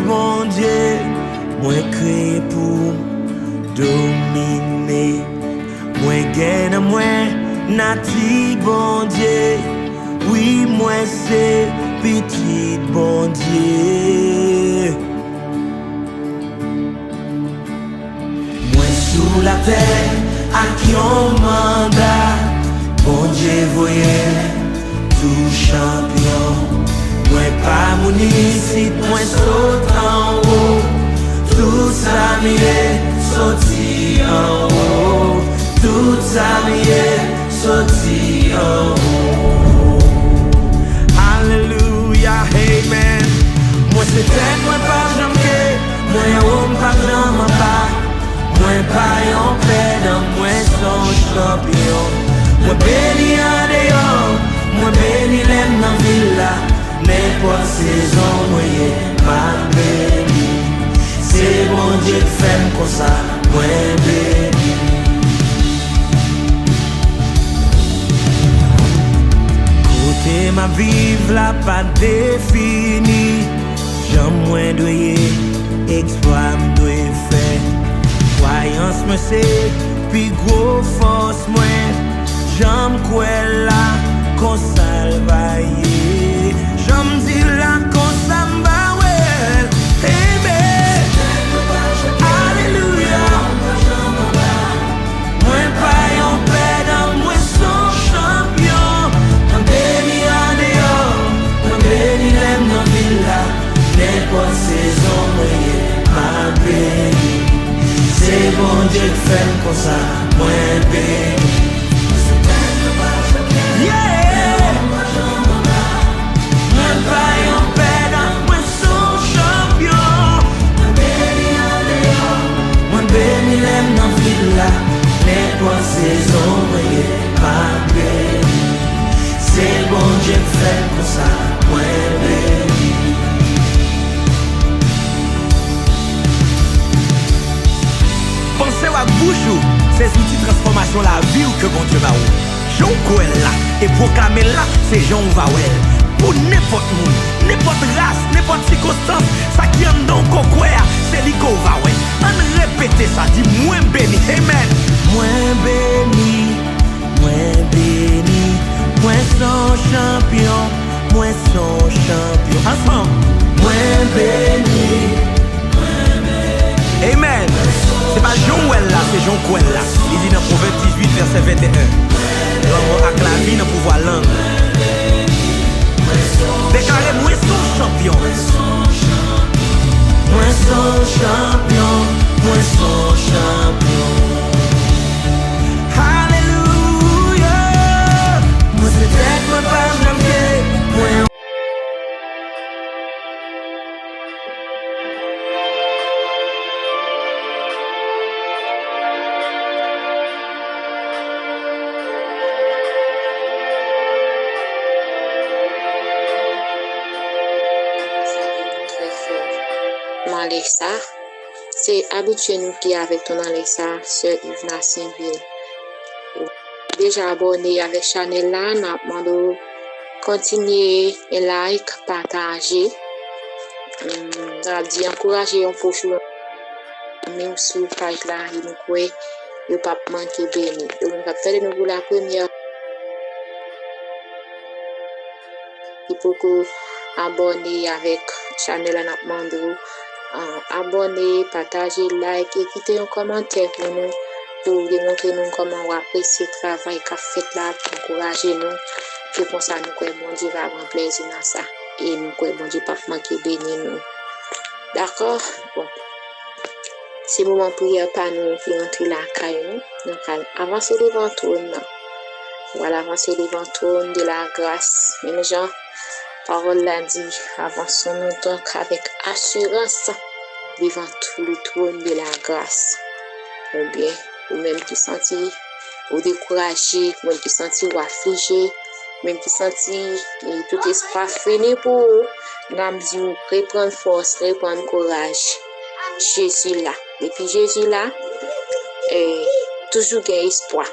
mon Dieu, moi créé pour dominer. Moi gagne, moi nati bon Dieu. Oui, moi c'est petit bon Dieu. Moi sous la terre, à qui on mandat. Bon Dieu voyait tout champion. Moi pas mon ici, moi saute en haut. Tout ça m'est sorti en haut. Tout ça m'est sorti en haut. Alléluia, amen. Moi c'est tête, moi pas jamais. Moi homme pas jamais pas. Moi pas yon pédant, moi son champion. Moi béni en dehors, moi béni l'aime dans villa. N'importe saison, moi ma béni. C'est bon Dieu qui fait comme ça, moi béni. Côté ma vive la pas définie. J'aime moins doyer, exploit m'doyer faire. Croyance me c'est, puis gros force moi. J'aime quoi là, qu'on salvaille. J'aime dire là, qu'on s'emballe. Amen. Alléluia. Moi pas yon pédant, moi son champion. Moi béni en dehors, moi béni l'aime dans villa. N'importe saison, moi ma béni. C'est bon Dieu qui fait comme ça, moi béni. Yeah! Moi pas yon pédant, moi son champion. Moi béni en dehors, moi béni l'aime dans villa. N'importe saison, moi ma béni. C'est bon Dieu qui fait comme ça, moi béni. Pensez à bouche, ces outils de transformation la vie ou que bon Dieu va ou. Jean Coel là, et proclamer là, c'est Jean Vawel. Pour n'importe monde, n'importe race, n'importe circonstance, ça qui en don kokwea, c'est lui qu'on va ouais. On répète ça, dit moins béni, amen. Moins béni, moins son champion, moins son champion. Ensemble, moins béni. Amen. C'est pas Jean Well là, c'est Jean Coel là. Il dit dans Proverbe 18, verset 21. L'homme avec la vie dans le pouvoir langue. Déclarez moi son champion. Moi son champion. Moi son champion. Alléluia. Moi c'est tête, moi pas jamais. Moi Alexa, c'est habitué nous qui avec ton Alexa, Sœur Yves Nassinville. Déjà abonné avec Chanel là, nous demandons continuer et like, partager. On dit encourager un peu sur même sur page là, nous croyons ne pas manquer béni. Donc on va faire de nouveau la première. Il faut que abonner avec Chanel là, nous demandons abonner, partager, like et quitter un commentaire pour nous, pour démontrer nous comment on apprécie le travail qu'a fait là, pour encourager nous, que comme ça nous croyons bon Dieu va avoir plaisir dans ça et nous croyons bon Dieu pas manquer bénir nous. D'accord? Bon. C'est le moment prière par nous qui entrer la caille nous allons avancer devant trône. Voilà, avancer devant trône de la grâce. Même Jean parole l'a dit, avançons-nous donc avec assurance devant tout le trône de la grâce. Ou bien, ou même qui sentit ou découragé, ou même qui sentit ou affligé, même qui sentit tout espoir freiné pour eux, nous dit reprendre force, reprendre courage. Jésus là. Et puis Jésus là, toujours gain espoir.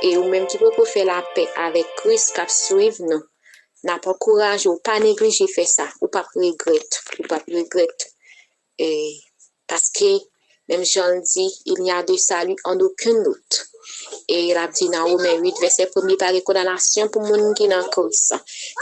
Et ou même qui peut faire la paix avec Christ qui suivre nous. N'a pas courage ou pas négliger faire ça, ou pas regretter, parce que, même Jean dit, il n'y a de salut en aucun autre. Et il a dit dans Romains 8, verset 1er, par condamnation pour les gens qui sont dans Christ.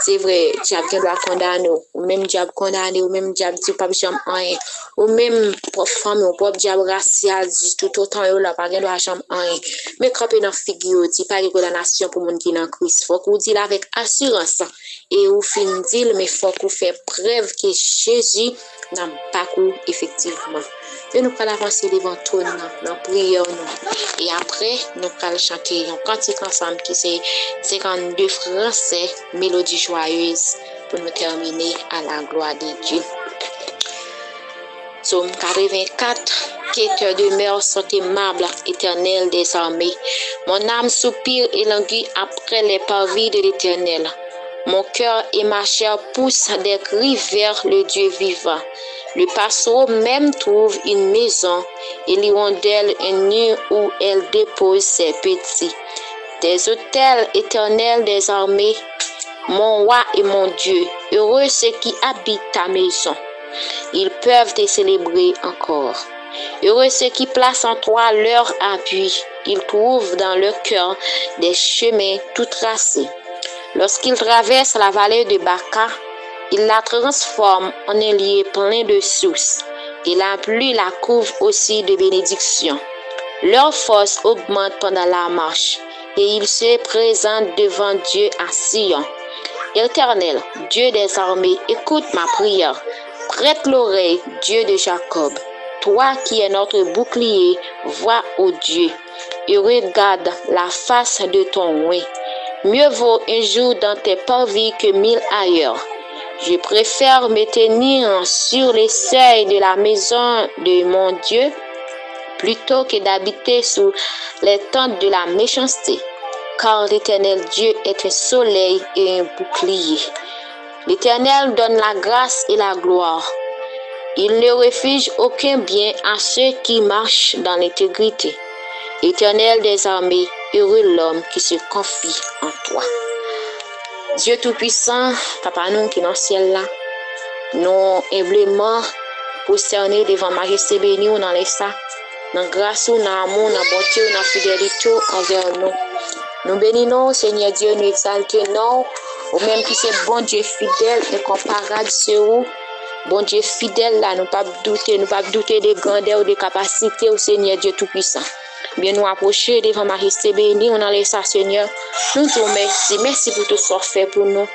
C'est vrai, diable doit condamner, ou même diable condamné, ou même diable dit pas jamais rien, ou même propre femme, ou propre diable racial dit tout autant là, pas doit jamais rien. Mais quand on a figure, dit par condamnation pour les gens qui sont dans Christ. Faut qu'on dise avec assurance. Et ou fin dire, mais faut qu'on fait preuve que Jésus n'a pas couru effectivement. Et nous allons avancer devant toi dans la prière. Et après, nous allons chanter un cantique ensemble qui c'est 52 français, mélodie joyeuse, pour nous terminer à la gloire de Dieu. Psaume 84, quêteur de mer sont aimables, éternel des armées. Mon âme soupire et languit après les parvis de l'éternel. Mon cœur et ma chair poussent des cris vers le Dieu vivant. Le passereau même trouve une maison et l'hirondelle un nid où elle dépose ses petits. Des autels éternels des armées, mon roi et mon Dieu, heureux ceux qui habitent ta maison. Ils peuvent te célébrer encore. Heureux ceux qui placent en toi leur appui. Ils trouvent dans leur cœur des chemins tout tracés. Lorsqu'ils traversent la vallée de Baca, ils la transforment en un lieu plein de sources. Et la pluie la couvre aussi de bénédictions. Leur force augmente pendant la marche. Et ils se présentent devant Dieu à Sion. Éternel, Dieu des armées, écoute ma prière. Prête l'oreille, Dieu de Jacob. Toi qui es notre bouclier, vois, ô Dieu, et regarde la face de ton roi. Mieux vaut un jour dans tes parvis que 1000 ailleurs. Je préfère me tenir sur les seuils de la maison de mon Dieu plutôt que d'habiter sous les tentes de la méchanceté. Car l'Éternel Dieu est un soleil et un bouclier. L'Éternel donne la grâce et la gloire. Il ne refuse aucun bien à ceux qui marchent dans l'intégrité. Éternel des armées, heureux l'homme qui se confie en toi. Dieu Tout-Puissant, Papa nous qui est dans le ciel là, nous humblement prosternés devant Majesté bénie dans les saints, dans grâce, dans amour, dans bonté, dans fidélité envers nous. Nous bénissons, Seigneur Dieu, nous exaltons, ou même qui c'est bon Dieu fidèle, incomparable sur vous. Bon Dieu fidèle là, nous pas douter des grandeurs ou des capacités au Seigneur Dieu Tout-Puissant. Bien nous approcher devant Majesté bénie, on a laissé ça, Seigneur. Nous te remercions. Merci pour tout ce fait pour nous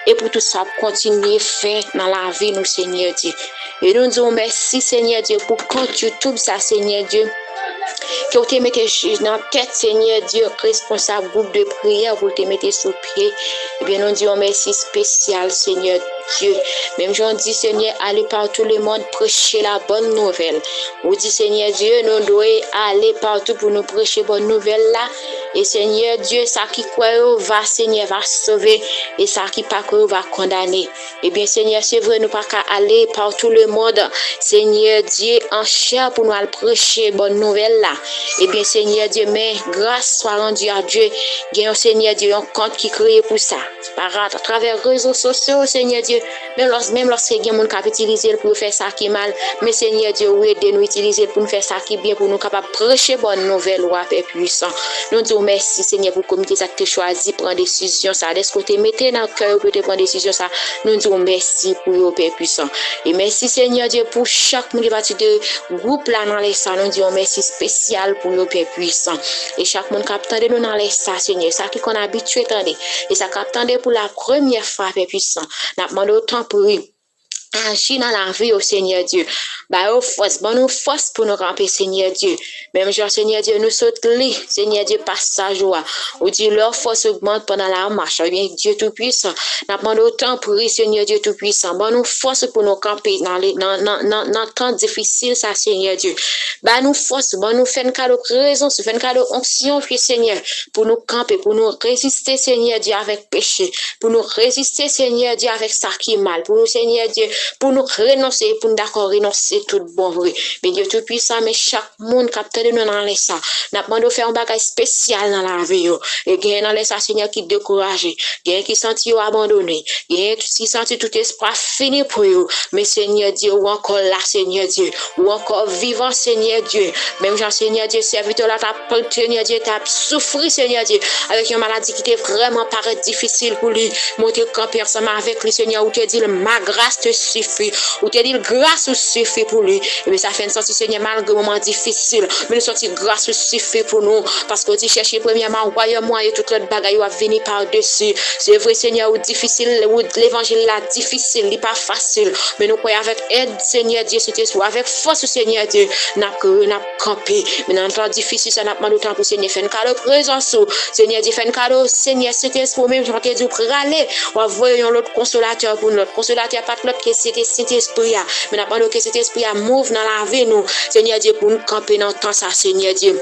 et pour tout ça continuer faire dans la vie, nous, Seigneur Dieu. Et nous disons merci, Seigneur Dieu, pour quand YouTube, ça, Seigneur Dieu. Que vous te mettez dans la tête, Seigneur Dieu, responsable groupe de prière, vous te mettez sous pied. Et bien, nous disons merci spécial, Seigneur Dieu. Même j'en dis, Seigneur, allez partout le monde prêcher la bonne nouvelle. Vous dites, Seigneur Dieu, nous devons aller partout pour nous prêcher bonne nouvelle là. Et Seigneur Dieu, ça qui croit va, Seigneur, va sauver. Et ça qui pas croit va condamner. Et bien, Seigneur, c'est vrai, nous pas qu'à aller partout le monde. Seigneur Dieu, en chair pour nous aller prêcher bonne nouvelle là. Et bien, Seigneur Dieu, mais grâce soit rendue à Dieu. Gagnons, Seigneur Dieu, un compte qui crée pour ça. Par à travers les réseaux sociaux, Seigneur Dieu, même lorsque il y a des gens qui utilisent pour faire ça qui est mal, mais Seigneur Dieu, oui, de nous utiliser pour nous faire ça qui est bien, pour nous capables de prêcher bonne nouvelle, roi Père puissant. Nous disons merci, Seigneur, pour le comité qui a choisi prendre décision, ça, laisse côté mettez dans le cœur pour te prendre décision, ça. Nous disons merci pour le Père puissant. Et merci, Seigneur Dieu, pour chaque monde qui va de groupe là dans les salles, nous disons merci spécial pour le Père puissant. Et chaque monde qui attendait nous dans les salles, Seigneur, ça qui qu'on a habitué attendre, et ça qui attendait pour la première fois, Père puissant. Nous demandons autant pour lui. Agis dans la vie au Seigneur Dieu. Bah, au force, bon, nous force pour nous ramper, Seigneur Dieu. Même genre, Seigneur Dieu, nous sautons, Seigneur Dieu, passage, ou dit leur force augmente pendant la marche. Eh bien, Dieu Tout-Puissant, nous demandons autant pour lui, Seigneur Dieu Tout-Puissant. Bon, nous force pour nous camper dans le temps difficile, ça, Seigneur Dieu. Bah, nous force, bon, nous faisons un cadeau de raison, nous faisons un cadeau d'onction, Seigneur, pour nous camper, pour nous résister, Seigneur Dieu, avec péché, pour nous résister, Seigneur Dieu, avec ça qui est mal, pour nous, Seigneur Dieu, pour nous renoncer, pour nous d'accord renoncer tout bon vrai. Mais Dieu tout puissant, mais chaque monde capte de nous dans les ça. N'a pas de faire un bagage spécial dans la vie. Et gagne dans les ça, Seigneur, qui découragé, gagne qui senti abandonné, gagne qui senti tout espoir fini pour eux. Mais Seigneur Dieu, ou encore là, Seigneur Dieu, ou encore vivant, Seigneur Dieu. Même Jean, Seigneur Dieu, serviteur là, Seigneur Dieu, t'as souffert, Seigneur Dieu, avec une maladie qui était vraiment paraît difficile pour lui. Monter camper ensemble avec lui, Seigneur, où te dit, ma grâce te suffit, où te dit, grâce suffit pour lui. Et bien, ça fait une sortie, Seigneur, malgré un moment difficile, mais une sortie grâce suffit pour nous, parce que tu cherches premièrement, royaume et toute l'autre bagaille va venir par-dessus. C'est vrai, Seigneur, ou difficile, ou l'évangile là, difficile, il n'est pas facile, mais nous croyons avec aide, Seigneur Dieu, c'était avec force, Seigneur Dieu, n'a campé, mais dans le temps difficile, ça n'a pas de temps pour Seigneur, fait un cadeau présence, Seigneur Dieu, fait un cadeau, Seigneur, c'était pour même, je vais te dire, pour aller, on va voir l'autre consolateur pour notre consolateur, pas l'autre que c'était cet esprit, mais n'a pas que cet esprit à move dans la vie, nous, Seigneur Dieu, pour nous camper dans le temps, ça, Seigneur Dieu.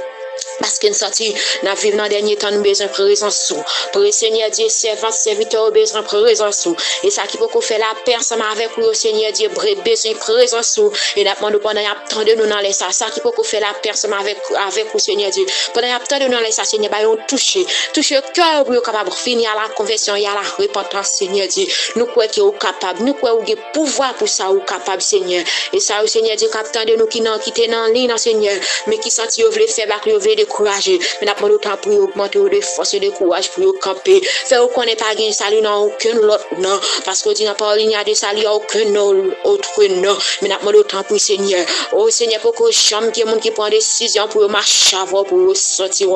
Parce qu'une sortie, nous vivons dans le dernier temps, nous besoin de présence. Pour le Seigneur Dieu, servant, serviteur, besoin de présence. Et ça qui peut faire la paix ensemble avec lui, Seigneur Dieu, besoin de présence. Et nous demandons pendant temps de nous dans les ça. Ça qui peut faire la paix ensemble avec vous, Seigneur Dieu. Pendant temps de nous dans les ça, Seigneur, nous toucher le cœur pour capable finir à la conversion et à la repentance, Seigneur Dieu. Nous croyons que vous êtes capable, nous croyons que vous avez pouvoir pour ça, vous capable, Seigneur. Et ça, Seigneur Dieu, captant de nous qui n'ont quitté dans ligne, Seigneur, mais qui sentent vous voulez faire, vous voulez décourager. Mais nous avons le temps pour augmenter de force et de courage pour camper. Faire qu'on n'est pas gain salut dans aucun autre non. Parce que dit dans parole il n'y a de salut à aucun autre non. Mais nous avons le temps pour Seigneur. Oh Seigneur, pour que jamais qu'il y ait monde qui prend des décisions pour marcher avant pour sortir.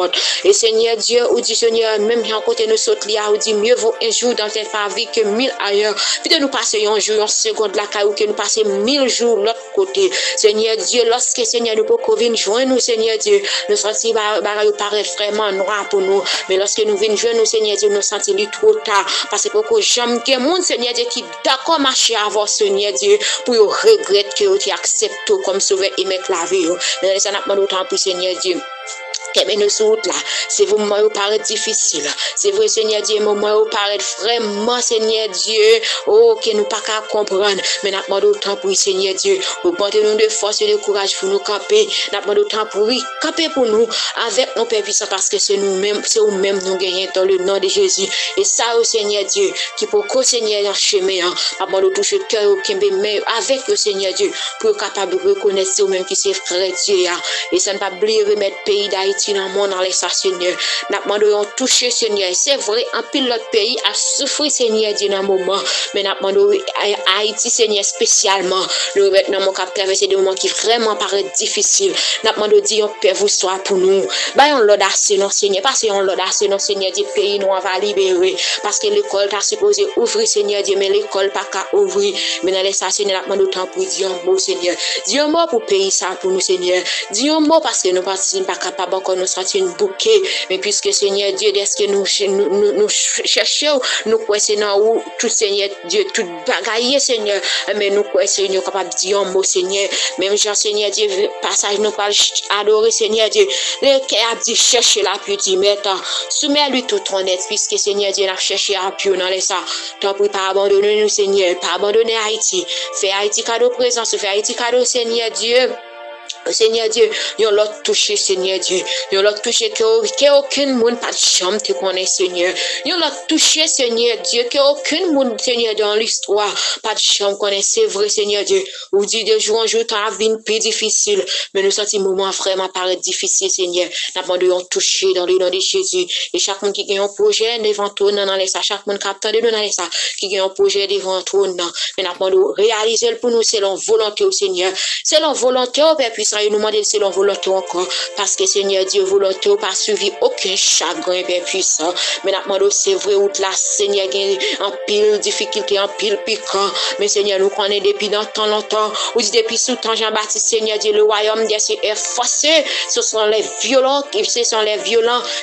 Et Seigneur Dieu, ou dit Seigneur, même quand côté nous saute là, ou dit mieux vaut un jour dans cette vie que 1000 ailleurs. Puis de nous passer un jour, une seconde là, ou que nous passer 1000 jours de l'autre côté. Seigneur Dieu, lorsque Seigneur nous pouvons venir joindre nous, Seigneur Dieu, nous sentir bagaille paraît vraiment noir pour nous, mais lorsque nous venons joindre nous, Seigneur Dieu, nous sentons trop tard, parce que pour jamais que monde, Seigneur Dieu, qui d'accord marcher avant, Seigneur Dieu, pour regretter que tu acceptes comme sauveur et mettre la vie. Mais ça n'a pas d'autant pour Seigneur Dieu. Mais nous sommes là, c'est vous moment où paraît difficile. C'est vrai, Seigneur Dieu, moment où paraît vraiment, Seigneur Dieu, oh, que nous pas qu'à comprendre. Mais nous avons d'autant pour Seigneur Dieu, augmentez-nous de force et de courage pour nous camper. Nous avons d'autant pour camper pour nous avec nos pères puissants parce que c'est nous-mêmes, c'est nous-mêmes nous gagnons dans le nom de Jésus. Et ça, au Seigneur Dieu, qui pour que Seigneur en chemin, nous avons touché le cœur mais avec le Seigneur Dieu, pour capable de reconnaître nous-mêmes qui c'est frère Dieu. Et ça ne pas oublier remettre pays d'Haïti dans le monde, dans les Seigneur. Nous demandons toucher, Seigneur. C'est vrai, en pile l'autre pays a souffert, Seigneur, dans un moment. Mais nous demandons Haïti, Seigneur, spécialement. Nous maintenant, mon cap traverser des moments qui vraiment paraissent difficiles. Nous demandons dire, Père, vous soyez pour nous. On l'audace, non, Seigneur. Parce qu'on l'audace, non, Seigneur, du pays, nous, on va libérer. Parce que l'école t'a supposé ouvrir, Seigneur, Dieu, mais l'école pas qu'à ouvrir. Mais dans les Seigneur, nous demandons temps pour dire un mot, Seigneur. Dire un mot pour pays ça pour nous, Seigneur. Dire un mot parce que nous ne pas capables encore nous sentir une bouquet, mais puisque Seigneur Dieu, est-ce que nous cherchons, nous croyons où tout Seigneur Dieu, tout bagaille Seigneur, mais nous croyons Seigneur capable de dire un mot Seigneur, même Jean Seigneur Dieu, passage nous pas adorer Seigneur Dieu, le cœur a dit chercher la pluie, dit maintenant, soumets-lui tout ton être, puisque Seigneur Dieu a cherché la pluie dans les ça, tant pour pas abandonner nous Seigneur, pas abandonner Haïti, faire Haïti cadeau présence, faire Haïti cadeau Seigneur Dieu. Seigneur Dieu, yon l'autre touché, Seigneur Dieu. Yon l'autre touché que aucun monde pas de chambre te connaît, Seigneur. Yon l'autre touché, Seigneur Dieu, que aucun monde, Seigneur, dans l'histoire, pas de chambre connaît. C'est vrai, Seigneur Dieu. Ou dit de jour en jour, t'as vie plus difficile. Mais nous sentons moment vraiment paraît difficile, Seigneur. Nous demandons toucher dans le nom de Jésus. Et chaque monde qui a un projet devant toi, dans les ça, chaque monde qui a de nous dans les ça, qui a un projet devant toi, non. Mais nous demandons réaliser pour nous selon volonté au Seigneur. Selon volonté au Père puissant. Nous demandons selon volonté encore, parce que Seigneur Dieu, volonté pas suivi aucun chagrin, Père puissant. Mais nous demandons, c'est vrai, où là, Seigneur, en pile difficulté, en pile piquant. Mais Seigneur, nous connaissons depuis dans tant longtemps, ou depuis sous temps Jean-Baptiste, Seigneur Dieu, le royaume des cieux est forcé. Ce sont les violents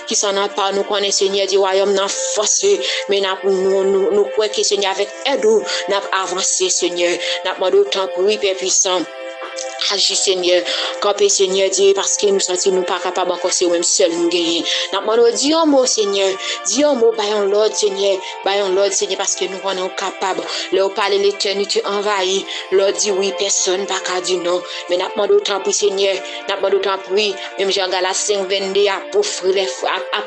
qui s'en emparent. Nous connaissons, Seigneur, du royaume non forcé. Mais nous croyons que Seigneur, avec aide, nous avons avancé, Seigneur. Nous demandons autant pour lui, Père puissant. Agis, Seigneur. Campé, Seigneur Dieu, parce que nous sentons nous pas capables encore, c'est même seul nous gagner. Nous demandons, dis un mot, Seigneur. Dis un mot, baillons l'ordre, Seigneur. Baillons l'ordre, Seigneur, parce que nous sommes capables. Leur parler l'éternité envahie. Leur dit oui, personne pas qu'à dire non. Mais nous demandons autant pour Seigneur. Nous demandons autant pour lui. Même Jean Galatie 5, 22, à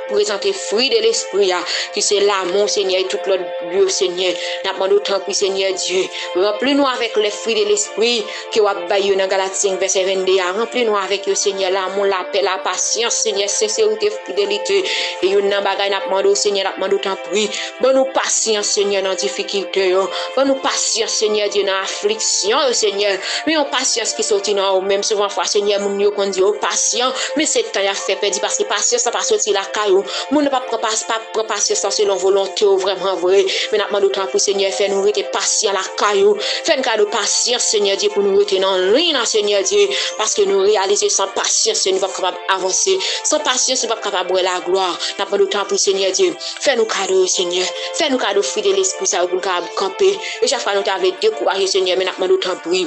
présenter fruit de l'esprit, qui c'est l'amour, Seigneur, et tout l'autre lieu, Seigneur. Nous demandons autant pour Seigneur Dieu. Remplis-nous avec les fruits de l'esprit, qui va bailler dans Galatie 5, verset 22. Remplis-nous avec le Seigneur, l'amour, la paix, la patience, Seigneur, sincérité, fidélité. Et nous n'avons pas demandé, Seigneur, nous demandons autant pour lui. Bon, nous patience, Seigneur, dans la difficulté. Bon, nous patience, Seigneur Dieu, dans l'affliction, Seigneur. Mais on patience qui sortit dans même souvent fois, Seigneur, mon Dieu, qu'on dit, oh, patient. Mais c'est temps, il a fait perdre parce que patience, ça pas sortir la caillou. Mon ne pas prendre patience selon volonté, vraiment vrai. Mais nous demandons autant pour Seigneur, faire nous rester patient la caillou. Fais un cas de patience, Seigneur Dieu, pour nous rester dans ligne, Seigneur Dieu. Parce que nous réalisons sans patience, nous ne sommes pas capables d'avancer. Sans patience, nous ne sommes pas capables de la gloire. Nous demandons autant pour Seigneur Dieu. Fais-nous cadeau, Seigneur. Fais-nous cadeau, fruit de l'esprit, ça, pour nous camper. Et chaque fois, nous t'avons découragé, Seigneur, mais nous demandons autant pour lui.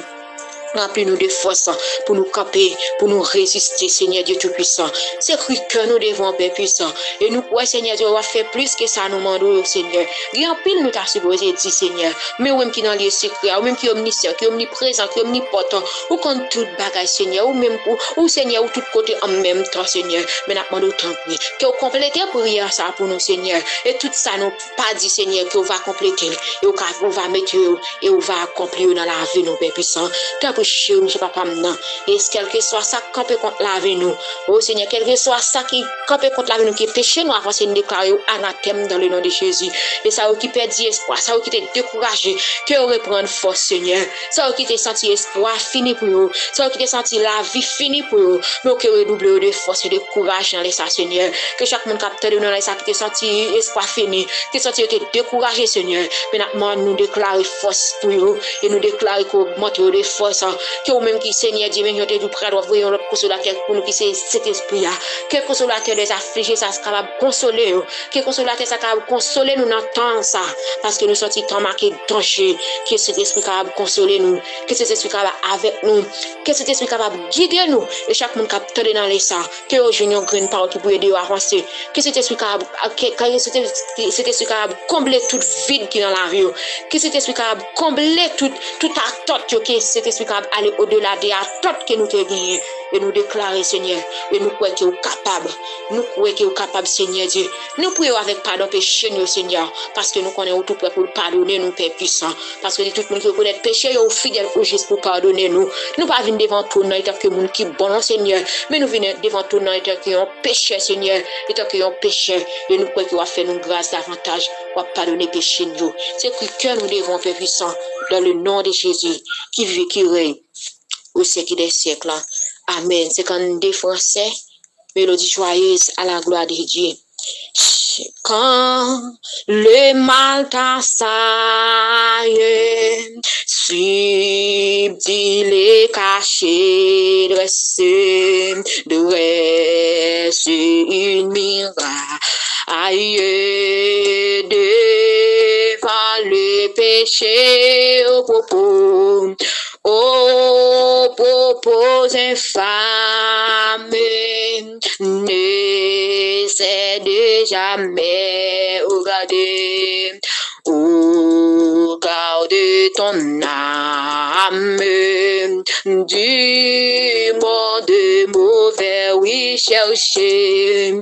Remplis-nous de force pour nous camper, pour nous résister, Seigneur Dieu Tout-Puissant. C'est cru que nous devons, Père puissant. Et nous, ouais, Seigneur Dieu, on va faire plus que ça, nous demandons, Seigneur. Remplis nous t'as supposé dire, Seigneur. Mais ou même qui dans les secrets, ou même qui est omniscient, qui est omniprésent, qui est omnipotent, ou contre toute bagage, Seigneur, ou même, ou Seigneur, ou tout côté en même temps, Seigneur. Mais nous demandons autant pour que vous complétez prière ça pour nous, Seigneur. Et tout ça, nous pas dit, Seigneur, que vous va compléter, et vous va mettre, et vous va accomplir dans la vie, nous, Père puissant. Chez nous, papa, maintenant. Et quel que soit ça, camper contre la vie, nous. Oh Seigneur, quel que soit ça qui camper contre la vie, nous, qui péché, nous, avant de déclarer anathème dans le nom de Jésus. Et ça, qui perd espoir, ça, qui t'est découragé, que vous reprendre force, Seigneur. Ça, qui t'est senti espoir fini pour vous. Ça, qui t'est senti la vie finie pour vous. Mais que redouble de force et de courage dans les ça, Seigneur. Que chaque monde capte de nous, dans les ça, qui t'est senti espoir fini, qui t'est senti découragé, Seigneur. Mais nous déclarer force pour vous. Et nous déclarer qu'augmenter de force. Que ou même qui Seigneur Dieu, même nous prêt à envoyer notre consolateur pour nous qui c'est cet esprit-là. Que consolateur des affligés, ça sera capable de consoler. Que consolateur ça capable de consoler nous dans le temps ça. Parce que nous sommes tant marqués de danger. Que cet esprit capable de consoler nous. Que cet esprit capable avec nous. Que cet esprit capable de guider nous. Et chaque monde capable de dans les ça. Que aujourd'hui nous grande parole qui peut aider à avancer. Que cet esprit capable de combler toute vide qui est dans la vie. Que cet esprit capable de combler toute attente. Que cet esprit capable aller au-delà des attentes que nous te gagnons et nous déclarer, Seigneur, et nous croyons que vous capable. Nous croyons que vous capable, Seigneur Dieu. Nous prions avec pardon péché, nous, Seigneur, parce que nous connaissons tout prêt pour pardonner nous, Père puissant. Parce que tout le monde qui reconnaît péché, est fidèle au juste pour pardonner nous. Nous pas venir devant toi, non, étant que nous qui bon, Seigneur, mais nous venons devant toi, non, étant que nous péché, Seigneur, étant que nous péché, et nous croyons que vous fait nous grâce davantage pour pardonner péché, nous. C'est que nous devons, Père puissant, dans le nom de Jésus, qui vit, qui règne au siècle des siècles. Amen. C'est quand des Français, mélodie joyeuse à la gloire de Dieu. Quand le mal t'assaille, subtil et caché, dresse une miraille devant le péché au propos. Ô propos infâme, ne cède jamais au garder, au garde ton âme, du monde mauvais, oui, cherchez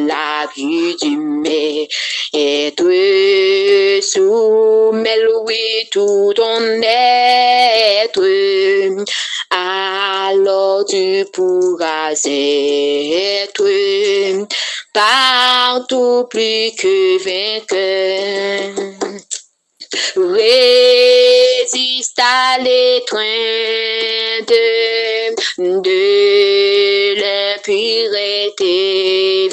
la vie du mais, et tu soumets, oui, tout ton être, alors tu pourras être partout plus que vainqueur. Résiste à l'étreinte de l'impureté,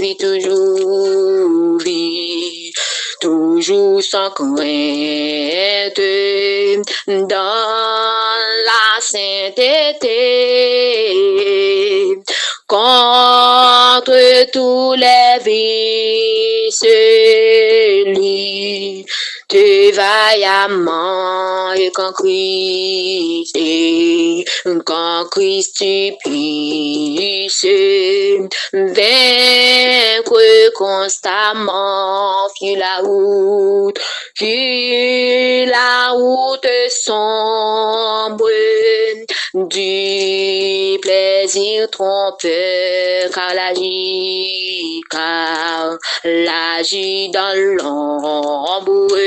toujours sans crainte dans la sainteté, contre tous les vices, lui te vaillamment et quand Christ tu puisses vaincre constamment, fuis la route sombre du plaisir trompeur, car l'agit dans l'ombre,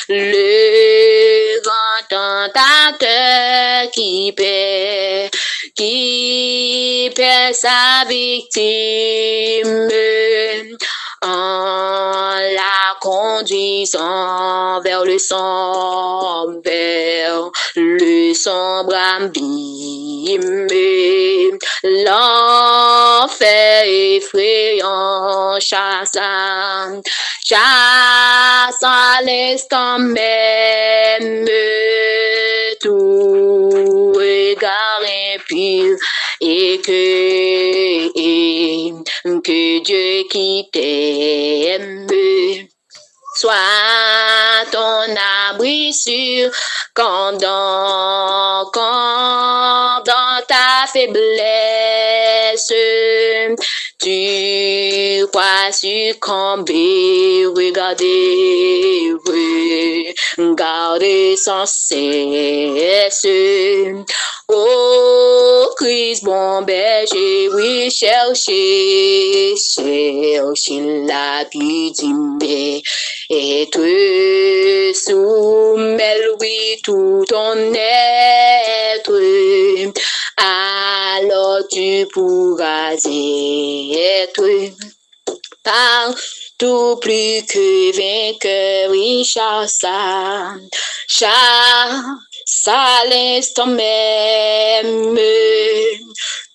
le grand tentateur qui perd sa victime en la conduisant vers le sombre abîme. L'enfer effrayant chasse à l'instant même tout regard impur, et que Dieu qui t'aime soit ton abri sûr quand dans ta faiblesse tu crois succomber. Regardez sans cesse. Oh Christ bon berger, oui, cherchez l'appui d'Imbé, et te soumets, oui, tout ton être, alors tu pourras être partout plus que vainqueur, oui, chasse à l'instant même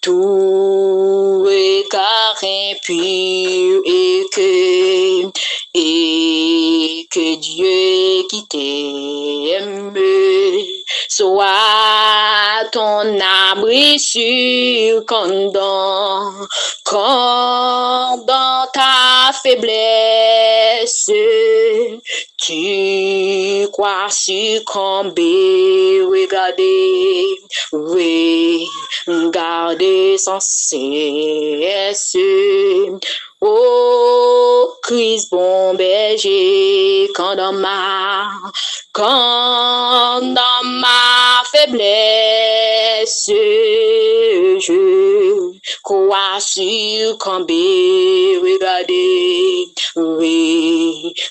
tout regard impur, et que Dieu qui t'aime soit ton abri sûr quand dans ta faiblesse tu crois succomber. Regardez sans cesse. Oh Christ bon berger, quand dans ma faiblesse je crois succomber.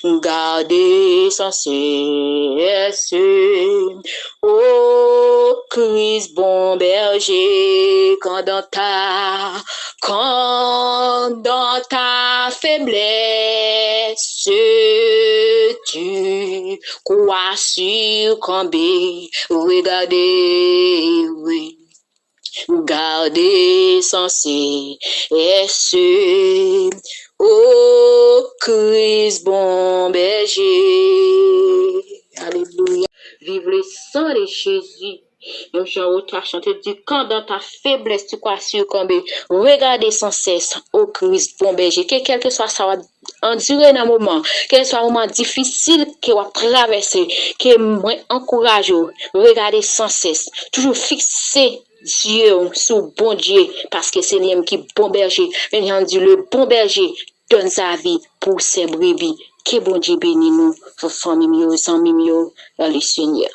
Regardez sans cesse. Oh Christ bon berger, quand dans ta faiblesse tu crois succomber. Regardez sans cesse. Oh Christ bon berger. Alléluia. Vive le sang de Jésus. Même Jean a chanté, dit, quand dans ta faiblesse tu crois succomber, regardez sans cesse au Christ bon berger, que quel que soit ça va endurer dans un moment, quel soit un moment difficile que va traverser, que moi encourage, regardez sans cesse, toujours fixer Dieu sur bon Dieu, parce que c'est lui qui bon berger. Maintenant dit, le bon berger donne sa vie pour ses brebis. Que bon Dieu bénisse nous, vos familles, vos amis, dans le Seigneur.